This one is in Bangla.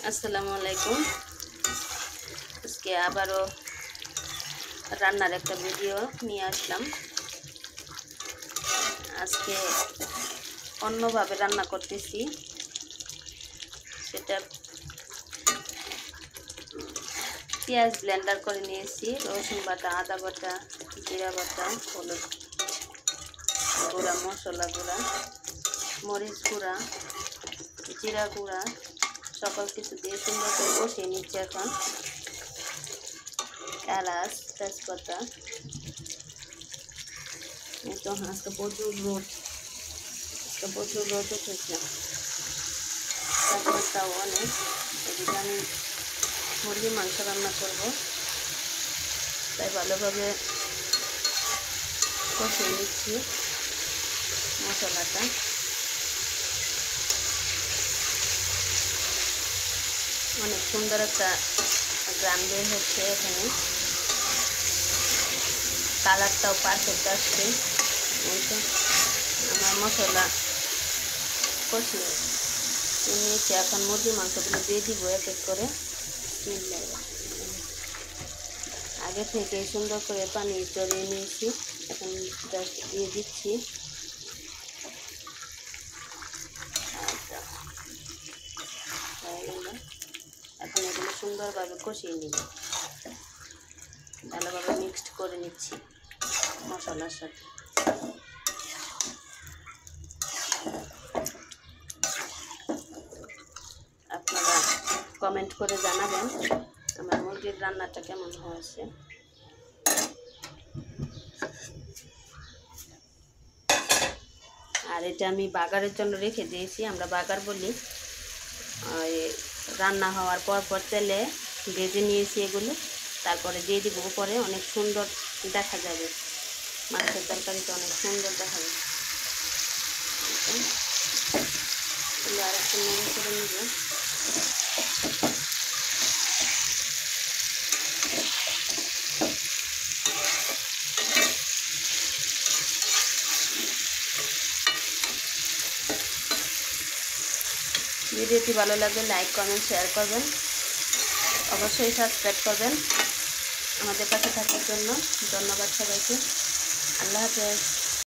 আসসালামু আলাইকুম। আজকে আবারও রান্নার একটা ভিডিও নিয়ে আসলাম। আজকে অন্যভাবে রান্না করতেছি, সেটা পেঁয়াজ ব্লেন্ডার করে নিয়েছি, রসুন বাটা, আদা বাটা, জিরা বাটা, হলুদ গুঁড়া, মশলা গুঁড়া, মরিচ গুঁড়া, জিরা গুঁড়া সকল কিছু দিয়ে সুন্দর করে কষিয়ে নিচ্ছি। এখন এলাচ, তেজপাতা, তো আজকে প্রচুর রোদ উঠেছে, তাপমাত্রাও অনেক। এদিকে আমি মুরগির মাংস রান্না করব, তাই ভালোভাবে কষিয়ে নিচ্ছি মশলাটা। অনেক সুন্দর একটা গ্রাম বের হচ্ছে, এখানে কালারটাও পারফেক্ট আসছে। এই তো আমার মশলা কষিয়ে নিয়েছি, এখন মুরগির মাংসগুলো দিয়ে দিব এক এক করে। আগে থেকে সুন্দর করে পানি জড়িয়ে নিয়েছি, এখন জাস্ট দিয়ে দিচ্ছি। এখন এগুলো সুন্দরভাবে কষিয়ে নিব, ভালোভাবে মিক্সড করে নিচ্ছি মশলার সাথে। আপনারা কমেন্ট করে জানাবেন আমার মুরগির রান্নাটা কেমন হয়েছে। আর এটা আমি বাগারের জন্য রেখে দিয়েছি, আমরা বাগার বলি। রান্না হওয়ার পর তেলে ভেজে নিয়েছি এগুলো, তারপরে দিয়ে দিব উপরে। অনেক সুন্দর দেখা যাবে, মাছের তরকারিটা অনেক সুন্দর দেখা যাবে। আর একটু নেড়ে করে নেব। ভিডিওটি ভালো লাগলে লাইক, কমেন্ট, শেয়ার করবেন, অবশ্যই সাবস্ক্রাইব করবেন। আমাদের পাশে থাকার জন্য ধন্যবাদ সবাইকে। আল্লাহ হাফেজ।